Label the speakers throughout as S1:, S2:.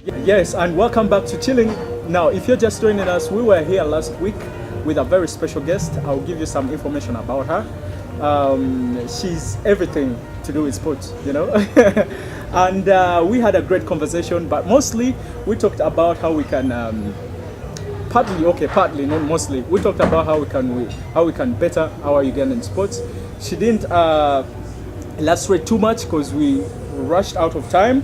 S1: Yes, and welcome back to Chilling. Now, if you're just joining us, we were here last week with a very special guest. I'll give you some information about her. She's everything to do with sports, you know. And we had a great conversation, but mostly we talked about how we can partly, not mostly. We talked about how we can better our Ugandan sports. She didn't illustrate too much because we rushed out of time.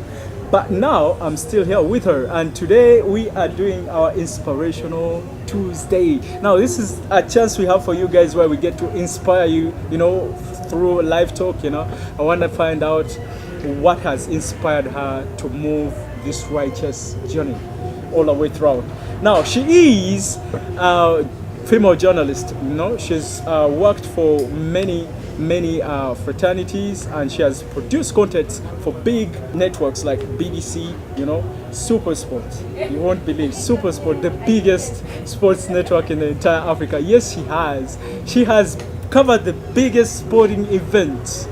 S1: But now I'm still here with her, and today we are doing our Inspirational Tuesday. Now this is a chance we have for you guys where we get to inspire you, you know, through live talk. You know, I want to find out what has inspired her to move this righteous journey all the way throughout. Now she is a female journalist. You know, she's worked for many fraternities, and she has produced content for big networks like BBC, you know, superSports. You won't believe superSports, the biggest sports network in the entire Africa. Yes, she has. She has covered the biggest sporting events: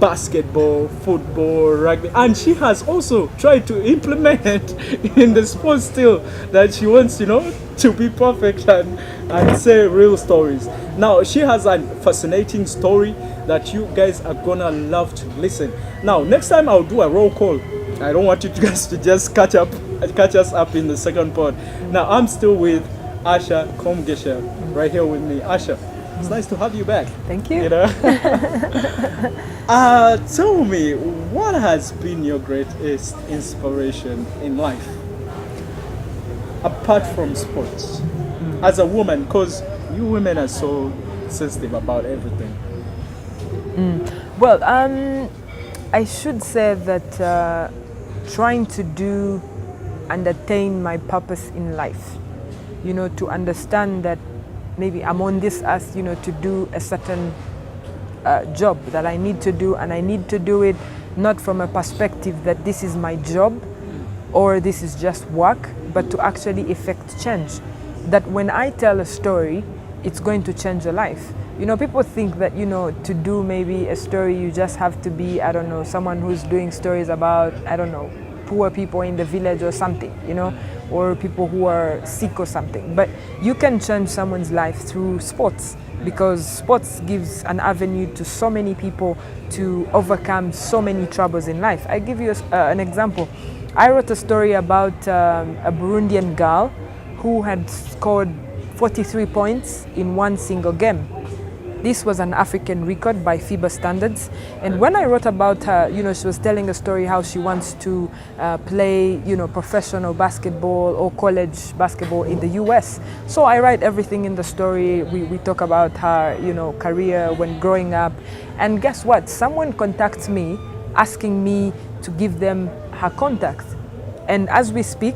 S1: basketball, football, rugby, and she has also tried to implement in the sports still that she wants, you know, to be perfect and say real stories. Now she has a fascinating story that you guys are gonna love to listen. Now next time I'll do a roll call. I don't want you guys to just catch us up in the second part. Now I'm still with Asha KOMUGISHA right here with me. Asha, it's nice to have you back.
S2: Thank you.
S1: You know? Tell me, what has been your greatest inspiration in life apart from sports? As a woman, because you women are so sensitive about everything.
S2: Well, I should say that trying to do and attain my purpose in life, you know, to understand that maybe I'm on this earth, you know, to do a certain job that I need to do, and I need to do it not from a perspective that this is my job or this is just work, but to actually effect change. That when I tell a story, it's going to change a life. You know, people think that, you know, to do maybe a story, you just have to be, I don't know, someone who's doing stories about, I don't know, poor people in the village or something, you know, or people who are sick or something. But you can change someone's life through sports, because sports gives an avenue to so many people to overcome so many troubles in life. I give you an example. I wrote a story about a Burundian girl who had scored 43 points in one single game. This was an African record by FIBA standards. And when I wrote about her, you know, she was telling a story how she wants to play, you know, professional basketball or college basketball in the US. So I write everything in the story. We talk about her, you know, career when growing up. And guess what? Someone contacts me asking me to give them her contact. And as we speak,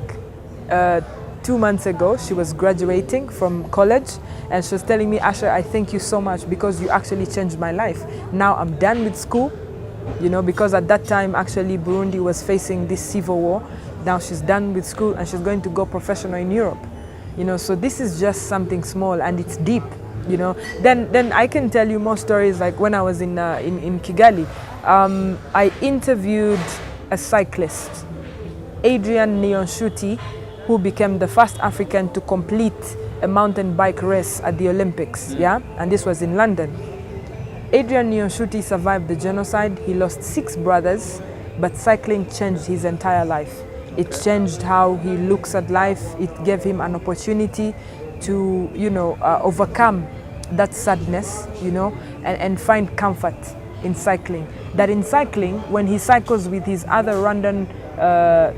S2: 2 months ago, she was graduating from college, and she was telling me, Asha, I thank you so much because you actually changed my life. Now I'm done with school, you know, because at that time, actually, Burundi was facing this civil war. Now she's done with school and she's going to go professional in Europe, you know, so this is just something small and it's deep, you know. Then I can tell you more stories, like when I was in Kigali, I interviewed a cyclist, Adrian Niyonshuti, who became the first African to complete a mountain bike race at the Olympics, yeah? And this was in London. Adrian Niyonshuti survived the genocide. He lost 6 brothers, but cycling changed his entire life. It changed how he looks at life. It gave him an opportunity to, you know, overcome that sadness, you know, and find comfort in cycling. That in cycling, when he cycles with his other Rwandan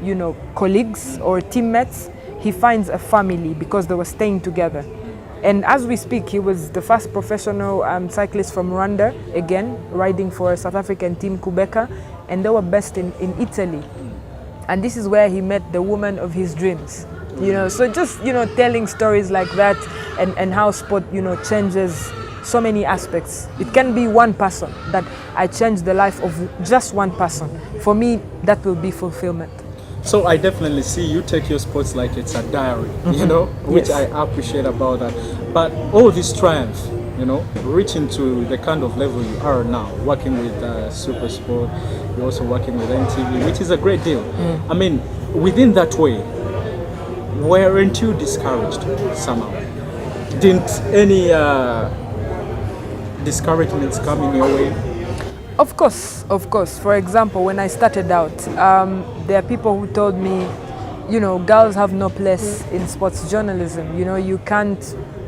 S2: you know, colleagues or teammates, he finds a family because they were staying together. And as we speak, he was the first professional cyclist from Rwanda, again, riding for a South African team, Kubeka, and they were based in Italy. And this is where he met the woman of his dreams. You know, so just, you know, telling stories like that and how sport, you know, changes so many aspects. It can be one person that I change the life of just one person. For me, that will be fulfillment.
S1: So I definitely see you take your sports like it's a diary, you know, which I appreciate about that. But all this triumph, you know, reaching to the kind of level you are now, working with SuperSport, you're also working with NTV, which is a great deal. I mean, within that way, weren't you discouraged somehow? Didn't any discouragements come in your way?
S2: Of course, of course. For example, when I started out, there are people who told me, you know, girls have no place in sports journalism. You know, you can't,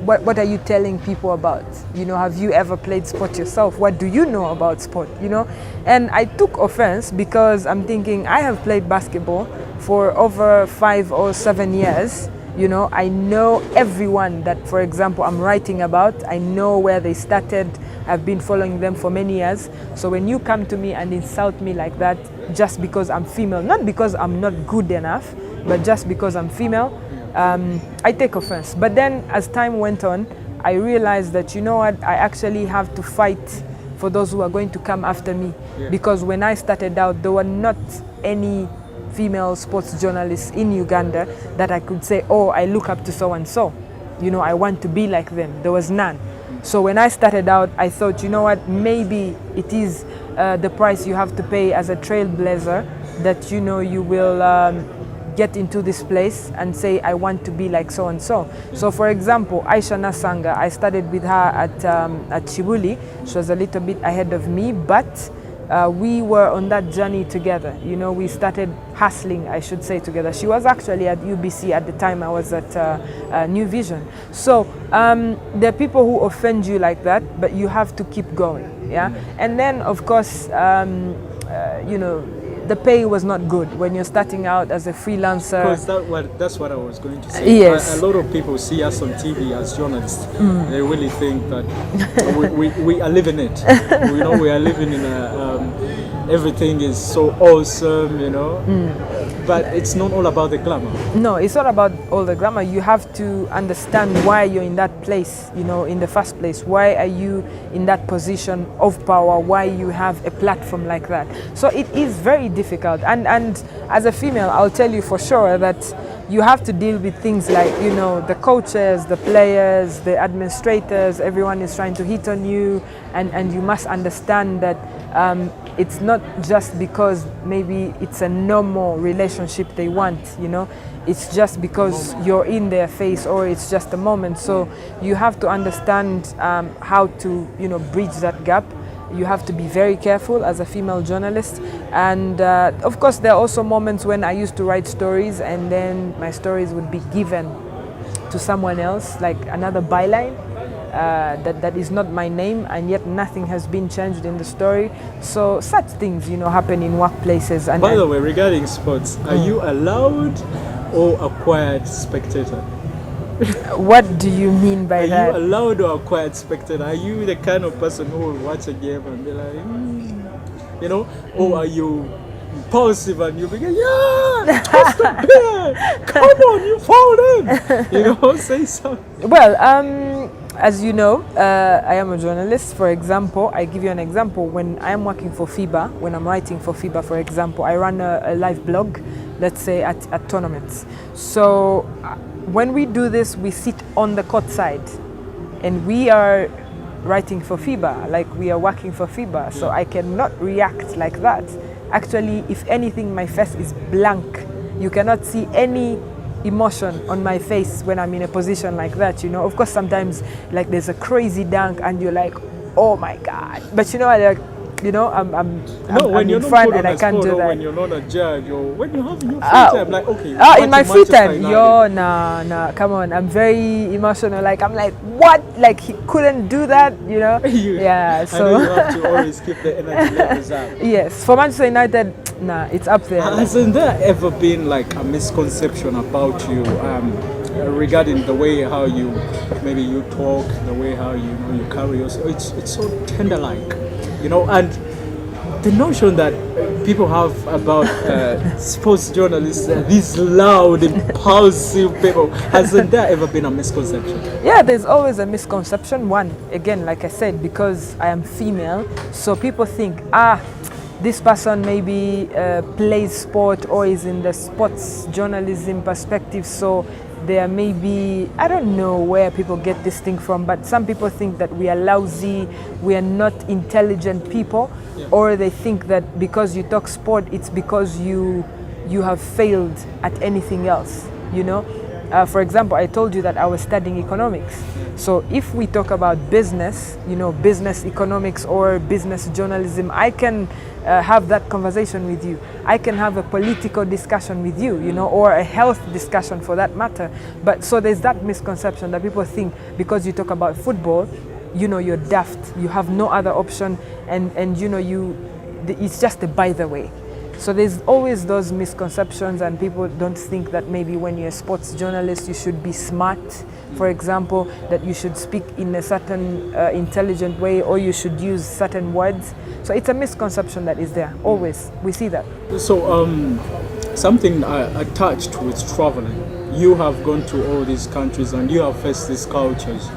S2: what are you telling people about? You know, have you ever played sport yourself? What do you know about sport, you know? And I took offense because I'm thinking, I have played basketball for over 5 or 7 years. You know, I know everyone that, for example, I'm writing about. I know where they started. I've been following them for many years. So when you come to me and insult me like that, just because I'm female, not because I'm not good enough, but just because I'm female, I take offense. But then as time went on, I realized that, you know what, I actually have to fight for those who are going to come after me. Yeah. Because when I started out, there were not any female sports journalists in Uganda that I could say, oh, I look up to so-and-so. You know, I want to be like them. There was none. So when I started out, I thought, you know what, maybe it is the price you have to pay as a trailblazer that, you know, you will get into this place and say, I want to be like so-and-so. So for example, Aisha Nasanga, I studied with her at Chibuli. She was a little bit ahead of me, but we were on that journey together. You know, we started hustling, I should say, together. She was actually at UBC at the time. I was at New Vision. So there are people who offend you like that, but you have to keep going. Yeah. And then, of course, you know, the pay was not good when you're starting out as a freelancer.
S1: Because that's what I was going to say.
S2: Yes.
S1: A lot of people see us on TV as journalists. They really think that we are living it. You know, we are living in everything is so awesome, you know. But it's not all about the glamour.
S2: No, it's not about all the glamour. You have to understand why you're in that place, you know, in the first place. Why are you in that position of power? Why you have a platform like that? So it is very difficult. And as a female, I'll tell you for sure that you have to deal with things like, you know, the coaches, the players, the administrators, everyone is trying to hit on you. And you must understand that it's not just because maybe it's a normal relationship they want, you know. It's just because you're in their face, or it's just a moment. So you have to understand how to, you know, bridge that gap. You have to be very careful as a female journalist. And of course, there are also moments when I used to write stories and then my stories would be given to someone else, like another byline. That is not my name, and yet nothing has been changed in the story. So such things, you know, happen in workplaces. And
S1: by the way, regarding sports, are you allowed or acquired spectator?
S2: What do you mean by that?
S1: Are you allowed or acquired spectator? Are you the kind of person who will watch a game and be like, you know, or are you impulsive and you begin, yeah, toss the bear, come on, you fouled him, you know, say something.
S2: Well, as you know, I am a journalist. For example, I give you an example. When I am working for FIBA, when I'm writing for FIBA, for example, I run a live blog, let's say at tournaments. So when we do this, we sit on the court side and we are writing for FIBA, like we are working for FIBA. So I cannot react like that. Actually, if anything, my face is blank. You cannot see any emotion on my face when I'm in a position like that, you know. Of course, sometimes like there's a crazy dunk and you're like, oh my God. But you know, like, you know, I'm in front and I can't do that.
S1: When you're not a judge, or when you have your free time, like, okay.
S2: In my free time, nah, come on. I'm very emotional. Like, I'm like, what? Like, he couldn't do that, you know? Yeah, so.
S1: I know you have to always keep the energy levels up.
S2: Yes, for Manchester United, nah, it's up there.
S1: Hasn't there ever been like a misconception about you regarding the way how you, maybe you talk, the way how you carry yourself? It's so tender-like. You know, and the notion that people have about sports journalists, these loud, impulsive people, hasn't there ever been a misconception?
S2: Yeah, there's always a misconception. One, again, like I said, because I am female, so people think, this person maybe plays sport or is in the sports journalism perspective, so there may be, I don't know where people get this thing from, but some people think that we are lousy, we are not intelligent people, or they think that because you talk sport, it's because you you have failed at anything else, you know. For example, I told you that I was studying economics. So if we talk about business, you know, business economics or business journalism, I can have that conversation with you. I can have a political discussion with you, you know, or a health discussion for that matter. But so there's that misconception that people think because you talk about football, you know, you're daft, you have no other option, and you know, it's just a by the way. So there's always those misconceptions, and people don't think that maybe when you're a sports journalist you should be smart, for example, that you should speak in a certain intelligent way, or you should use certain words. So it's a misconception that is there, always. We see that.
S1: So something attached with traveling. You have gone to all these countries and you have faced these cultures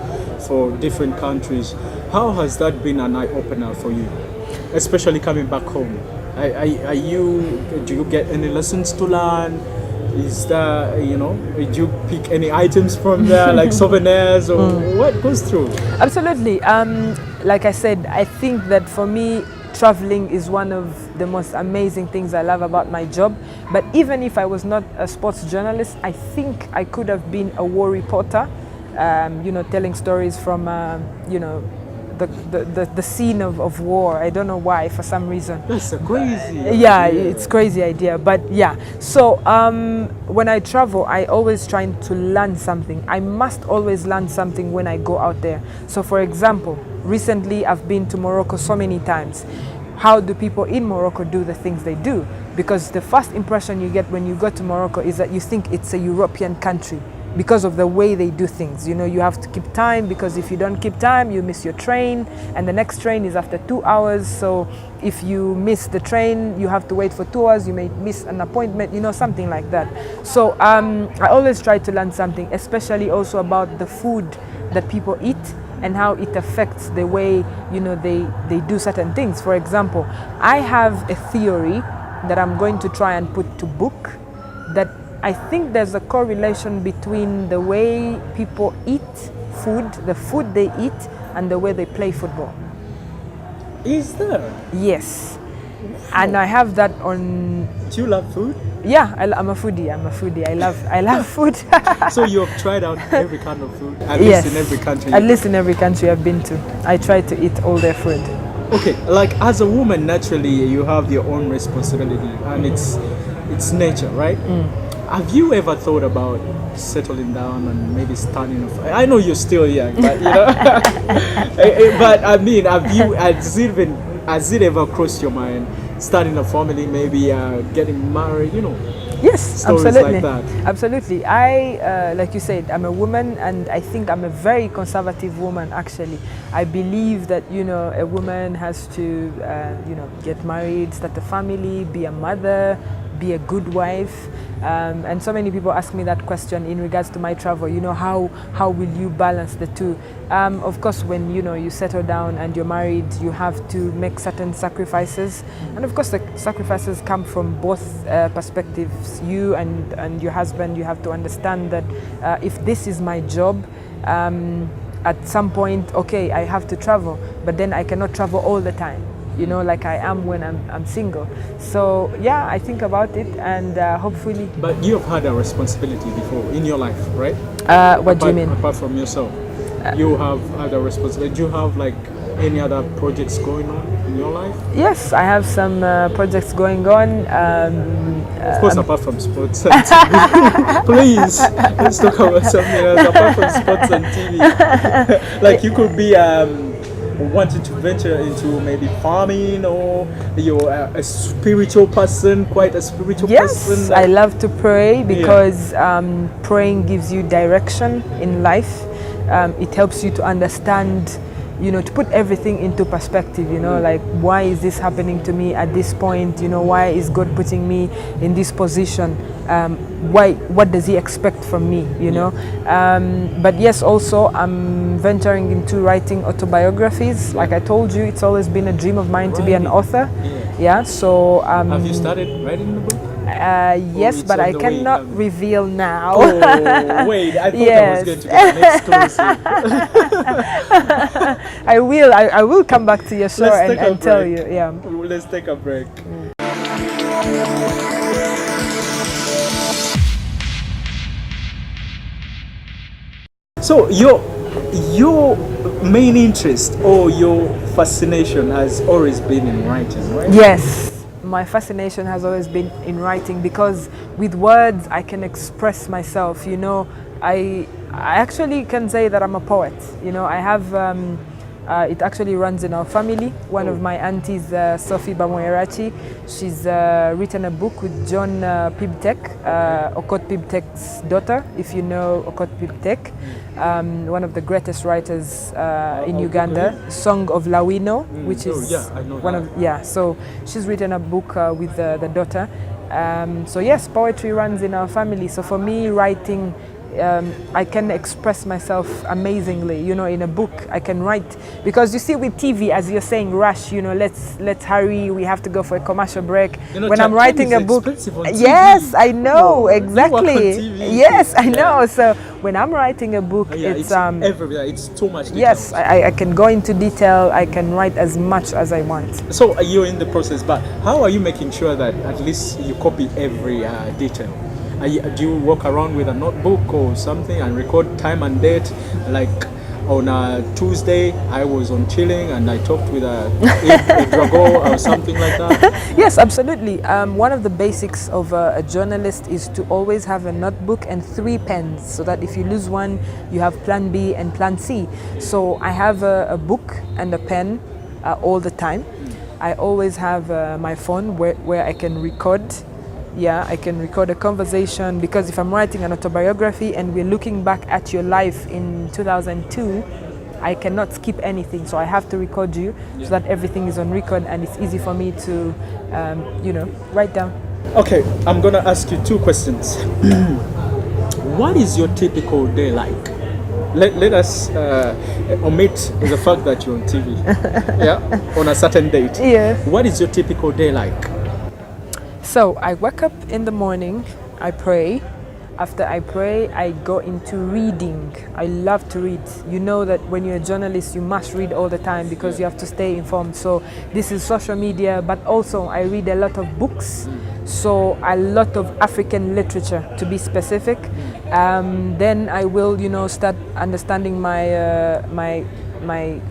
S1: for different countries. How has that been an eye-opener for you, especially coming back home? Do you get any lessons to learn? Is there, you know, did you pick any items from there, like souvenirs, or what goes through?
S2: Absolutely. Like I said, I think that for me, traveling is one of the most amazing things I love about my job. But even if I was not a sports journalist, I think I could have been a war reporter, you know, telling stories from, you know, the scene of war. I don't know why, for some reason.
S1: That's a crazy
S2: yeah, it's crazy idea. But yeah, so when I travel, I always try to learn something. I must always learn something when I go out there. So for example, recently I've been to Morocco so many times. How do people in Morocco do the things they do? Because the first impression you get when you go to Morocco is that you think it's a European country, because of the way they do things. You know, you have to keep time, because if you don't keep time, you miss your train, and the next train is after 2 hours. So if you miss the train, you have to wait for 2 hours, you may miss an appointment, you know, something like that. So I always try to learn something, especially also about the food that people eat and how it affects the way, you know, they do certain things. For example, I have a theory that I'm going to try and put to book, that I think there's a correlation between the way people eat food, the food they eat, and the way they play football.
S1: Is there?
S2: Yes. And I have that on...
S1: Do you love food?
S2: Yeah, I'm a foodie. I love food.
S1: So you have tried out every kind of food? At
S2: yes.
S1: least in every country?
S2: At least in every country I've been to. I try to eat all their food.
S1: Okay, like as a woman, naturally you have your own responsibility, and it's nature, right? Have you ever thought about settling down and maybe starting a... I know you're still young, but you know... but I mean, has it ever crossed your mind starting a family, maybe getting married, you know?
S2: Yes,
S1: absolutely. Like that.
S2: Absolutely. I, like you said, I'm a woman, and I think I'm a very conservative woman, actually. I believe that, you know, a woman has to, you know, get married, start a family, be a mother, be a good wife. And so many people ask me that question in regards to my travel. You know, how will you balance the two? Of course, when, you know, you settle down and you're married, you have to make certain sacrifices. And of course, the sacrifices come from both perspectives. You and your husband, you have to understand that if this is my job, at some point, okay, I have to travel, but then I cannot travel all the time, you know, like I am when I'm single. So yeah, I think about it, and hopefully. But
S1: you have had a responsibility before in your life, right?
S2: What do you mean?
S1: Apart from yourself, you have had a responsibility. Do you have like any other projects going on in your life?
S2: Yes, I have some projects going on.
S1: Of course, apart from sports and TV. Please, let's talk about something else apart from sports and TV. Like you could be wanted to venture into maybe farming, or you're a spiritual person, quite a spiritual person.
S2: Yes, I love to pray, because praying gives you direction in life. It helps you to understand, you know, to put everything into perspective, you know, like, why is this happening to me at this point? You know, why is God putting me in this position? What does He expect from me, you know? But yes, also I'm venturing into writing autobiographies. Like I told you, it's always been a dream of mine to be an author. Yeah, so...
S1: have you started writing the book?
S2: Yes, but I cannot reveal now.
S1: Oh, wait, I thought that was going to be an exclusive.
S2: I will come back to your show and tell you. Yeah.
S1: Let's take a break. So your main interest or your fascination has always been in writing, right?
S2: Yes, my fascination has always been in writing because with words I can express myself. You know, I actually can say that I'm a poet. You know, I have it actually runs in our family. One of my aunties, Sophie Bamoyerachi, she's written a book with John Pibtek, Okot Pibtek's daughter, if you know Okot Pibtek, one of the greatest writers in Uganda, Song of Lawino, which is
S1: I know
S2: one
S1: that.
S2: of, so she's written a book with the daughter. So yes, poetry runs in our family. So for me, writing, I can express myself amazingly. You know, in a book I can write, because you see with TV, as you're saying, rush. You know, let's hurry. We have to go for a commercial break.
S1: You know,
S2: when I'm writing a
S1: is
S2: book,
S1: expensive on TV.
S2: yes, I know,
S1: You work on
S2: exactly.
S1: TV.
S2: Yes, I know. So when I'm writing a book,
S1: It's everywhere. It's too much detail.
S2: yes, I can go into detail. I can write as much as I want.
S1: So you're in the process, but how are you making sure that at least you copy every detail? Do you walk around with a notebook or something and record time and date? Like on a Tuesday, I was on Chilling and I talked with a Drago or something like that.
S2: Yes, absolutely. One of the basics of a journalist is to always have a notebook and 3 pens, so that if you lose one, you have plan B and plan C. So I have a book and a pen all the time. I always have my phone where I can record. Yeah, I can record a conversation, because if I'm writing an autobiography and we're looking back at your life in 2002, I cannot skip anything. So I have to record you so that everything is on record and it's easy for me to, write down.
S1: Okay, I'm gonna ask you 2 questions. What is your typical day like? Let us omit the fact that you're on TV. Yeah, on a certain date.
S2: Yeah.
S1: What is your typical day like?
S2: So I wake up in the morning, I pray. After I pray, I go into reading. I love to read. You know that when you're a journalist, you must read all the time because you have to stay informed. So this is social media, but also I read a lot of books. So a lot of African literature, to be specific. Then I will, start understanding my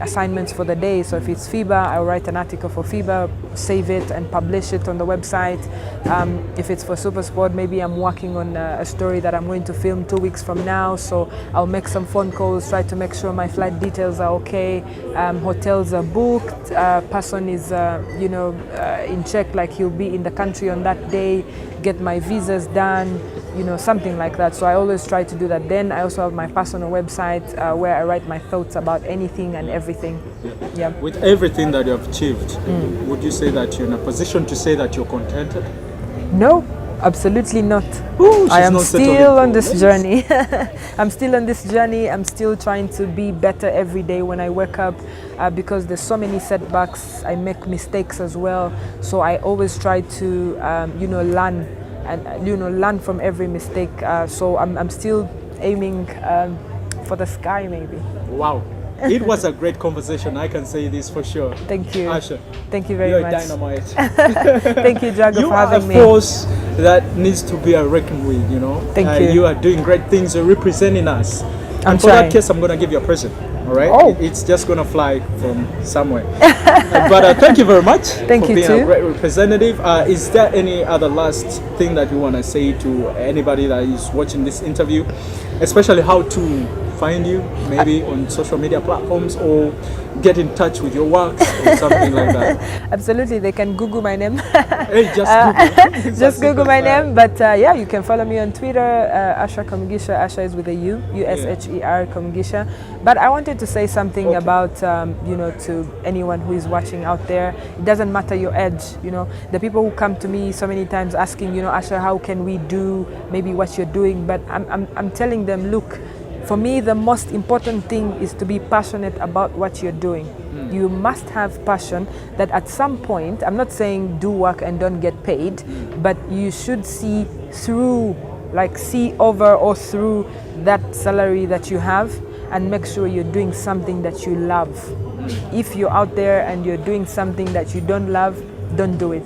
S2: assignments for the day. So if it's FIBA, I'll write an article for FIBA, save it and publish it on the website. If it's for SuperSport, maybe I'm working on a story that I'm going to film 2 weeks from now. So I'll make some phone calls, try to make sure my flight details are okay. Hotels are booked. Person is, in check, like he'll be in the country on that day. Get my visas done, something like that. So I always try to do that. Then I also have my personal website where I write my thoughts about anything and everything. Yeah.
S1: With everything that you have achieved, would you say that you're in a position to say that you're contented?
S2: No, absolutely not.
S1: Ooh,
S2: I am
S1: not settled
S2: still
S1: in
S2: on this
S1: place.
S2: journey. I'm still on this journey. I'm still trying to be better every day when I wake up, because there's so many setbacks. I make mistakes as well. So I always try to, learn and, learn from every mistake. So I'm still aiming for the sky, maybe.
S1: Wow. It was a great conversation, I can say this for sure.
S2: Thank you.
S1: Asha,
S2: Thank you very
S1: you're
S2: much.
S1: dynamite.
S2: Thank you, Drago,
S1: You
S2: for
S1: are a
S2: having me.
S1: force that needs to be reckoned with,
S2: Thank you.
S1: You are doing great things, you're representing us.
S2: I'm
S1: And for
S2: trying.
S1: that case, I'm going to give you a present, all right?
S2: Oh.
S1: It's just going to fly from somewhere. But thank you very much
S2: Thank
S1: for
S2: you
S1: being
S2: too.
S1: a great representative. Is there any other last thing that you want to say to anybody that is watching this interview, especially how to find you, maybe on social media platforms, or get in touch with your works or something like that?
S2: Absolutely, they can Google my name.
S1: Hey, just Google. It's
S2: Just
S1: as
S2: Google
S1: simple
S2: my
S1: as that.
S2: name. But yeah, you can follow me on Twitter, Asher Komugisha. Asher is with a U, USHER Komugisha. But I wanted to say something about, to anyone who is watching out there. It doesn't matter your age. The people who come to me so many times asking, Asher, how can we do maybe what you're doing? But I'm telling them, look, for me, the most important thing is to be passionate about what you're doing. You must have passion that at some point, I'm not saying do work and don't get paid, but you should see through, see over or through that salary that you have, and make sure you're doing something that you love. If you're out there and you're doing something that you don't love, don't do it.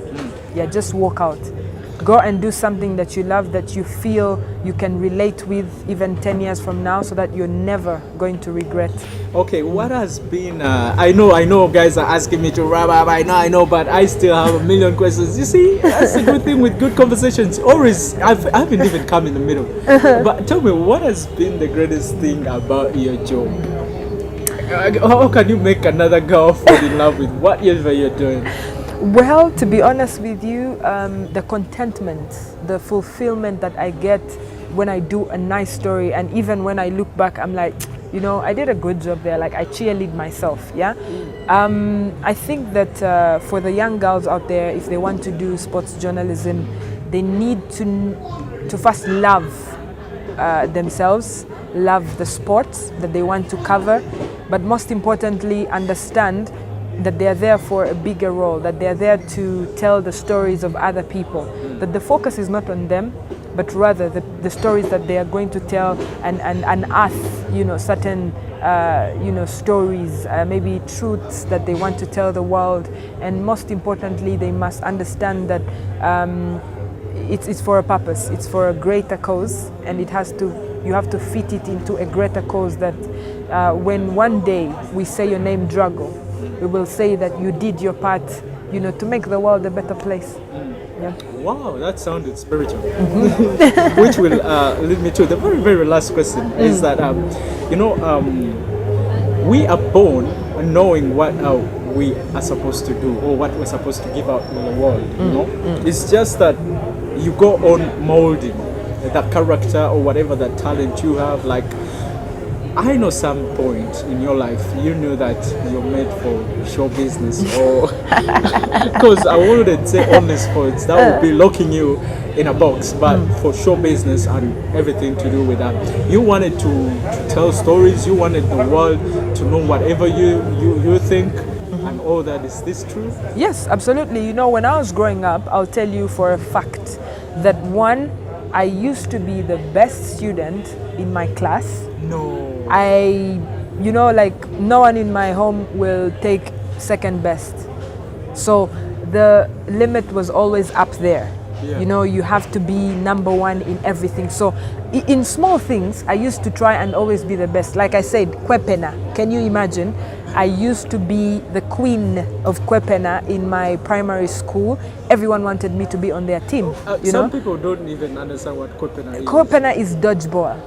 S2: Yeah, just walk out. Go and do something that you love, that you feel you can relate with even 10 years from now, so that you're never going to regret.
S1: Okay, what has been, I know guys are asking me to wrap up, I know, but I still have a million questions. You see, that's the good thing with good conversations. Always, I haven't even come in the middle. But tell me, what has been the greatest thing about your job? How can you make another girl fall in love with whatever you're doing?
S2: Well, to be honest with you, the contentment, the fulfillment that I get when I do a nice story, and even when I look back, I'm like, you know, I did a good job there. Like, I cheerlead myself. Yeah. I think that for the young girls out there, if they want to do sports journalism, they need to first love themselves, love the sports that they want to cover, but most importantly, understand that they are there for a bigger role, that they are there to tell the stories of other people, that the focus is not on them, but rather the stories that they are going to tell, and unearth, you know, certain stories, maybe truths that they want to tell the world. And most importantly, they must understand that it's for a purpose, it's for a greater cause, and you have to fit it into a greater cause, that when one day we say your name, Drago, we will say that you did your part, you know, to make the world a better place. Yeah.
S1: Wow, that sounded spiritual. Which will lead me to the very, very last question. Is that we are born knowing what we are supposed to do, or what we're supposed to give out in the world. You know, it's just that you go on molding that character or whatever that talent you have. Like, I know some point in your life you knew that you're made for show business, or because I wouldn't say only sports, that would be locking you in a box, but for show business and everything to do with that. You wanted to tell stories, you wanted the world to know whatever you think, and all that. Is this true?
S2: Yes, absolutely. You know, when I was growing up, I'll tell you for a fact that I used to be the best student in my class.
S1: No.
S2: Like, no one in my home will take second best. So the limit was always up there. Yeah. You know, you have to be number one in everything. So in small things, I used to try and always be the best. Like I said, Kwepena. Can you imagine? I used to be the queen of Kwepena in my primary school. Everyone wanted me to be on their team.
S1: Some people don't even understand what Kwepena is.
S2: Kwepena is dodgeball.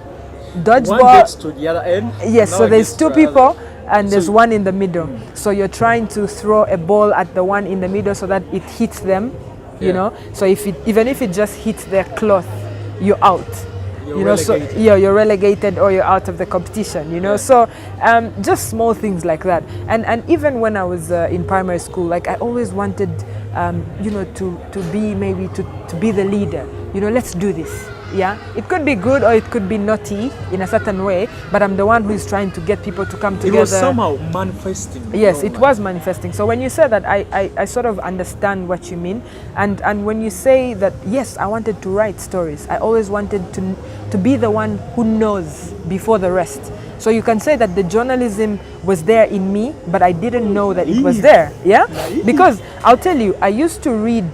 S1: One gets to the other end.
S2: Yes, so there's two people and there's one in the middle. So you're trying to throw a ball at the one in the middle so that it hits them, you know. So even if it just hits their cloth, you're out. You're relegated, or you're out of the competition, you know. So just small things like that. And even when I was in primary school, like, I always wanted to be maybe to be the leader. You know, let's do this. Yeah, it could be good or it could be naughty in a certain way, but I'm the one who is trying to get people to come together.
S1: It was somehow manifesting.
S2: Yes, it was manifesting. So when you say that, I sort of understand what you mean. And when you say that, yes, I wanted to write stories. I always wanted to be the one who knows before the rest. So you can say that the journalism was there in me, but I didn't know that it was there. Yeah, because I'll tell you, I used to read.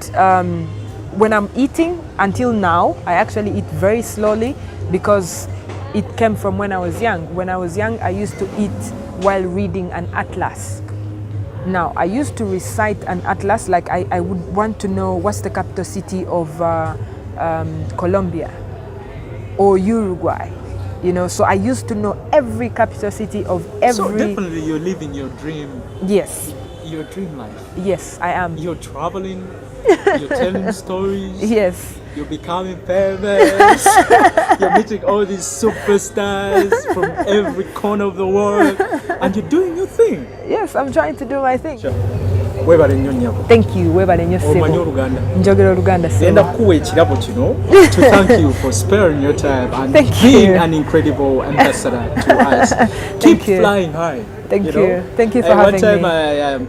S2: When I'm eating, until now, I actually eat very slowly, because it came from when I was young. When I was young, I used to eat while reading an atlas. Now, I used to recite an atlas, like I would want to know what's the capital city of Colombia or Uruguay. You know, so I used to know every capital city of every...
S1: So definitely you're living your dream.
S2: Yes.
S1: Your dream life.
S2: Yes, I am.
S1: You're traveling. You're telling stories.
S2: Yes.
S1: You're becoming famous. You're meeting all these superstars from every corner of the world, and you're doing your thing.
S2: Yes, I'm trying to do my thing.
S1: Sure.
S2: Thank you. Njogera Oluganda
S1: to thank you for sparing your time and being an incredible ambassador to us. Keep flying high.
S2: Thank you. Thank you for having me.
S1: One time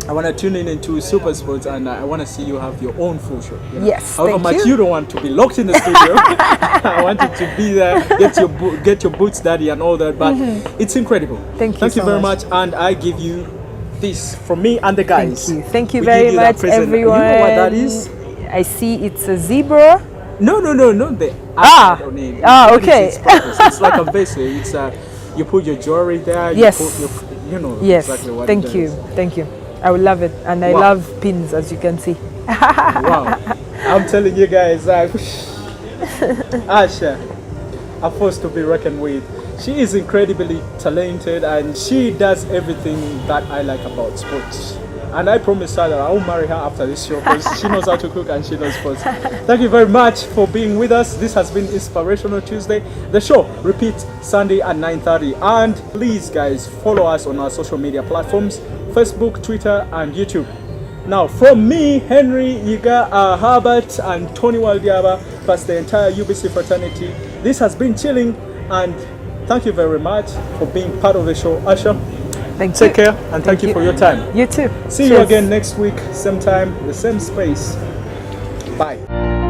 S1: I want to tune in into superSports, and I want to see you have your own full show. You know?
S2: Yes,
S1: however much you don't want to be locked in the studio. I want you to be there, get your boots dirty and all that. But it's incredible.
S2: Thank you
S1: very much, and I give you this from me and the guys.
S2: Thank you very much, everyone.
S1: You know what that is?
S2: I see it's a zebra.
S1: No, not the
S2: Ah.
S1: on it.
S2: Ah,
S1: What is
S2: okay.
S1: its purpose? It's like a vessel. It's you put your jewelry there.
S2: Yes.
S1: You put you know
S2: Yes,
S1: exactly what
S2: thank
S1: it
S2: you,
S1: is.
S2: thank you. I will love it, and I
S1: Wow.
S2: love pins, as you can see.
S1: Wow. I'm telling you guys, Asha, a force to be reckoned with. She is incredibly talented and she does everything that I like about sports. And I promise her that I will marry her after this show because she knows how to cook and she knows sports. Thank you very much for being with us. This has been Inspirational Tuesday. The show repeats Sunday at 9:30. And please, guys, follow us on our social media platforms, Facebook, Twitter, and YouTube. Now, from me, Henry, Yiga, Herbert, and Tony Waldiaba, plus the entire UBC fraternity, this has been Chilling, and thank you very much for being part of the show, Asha.
S2: Thank
S1: Take
S2: you.
S1: care, and thank you for your time.
S2: You too.
S1: See you
S2: Cheers.
S1: again next week, same time, the same space. Bye.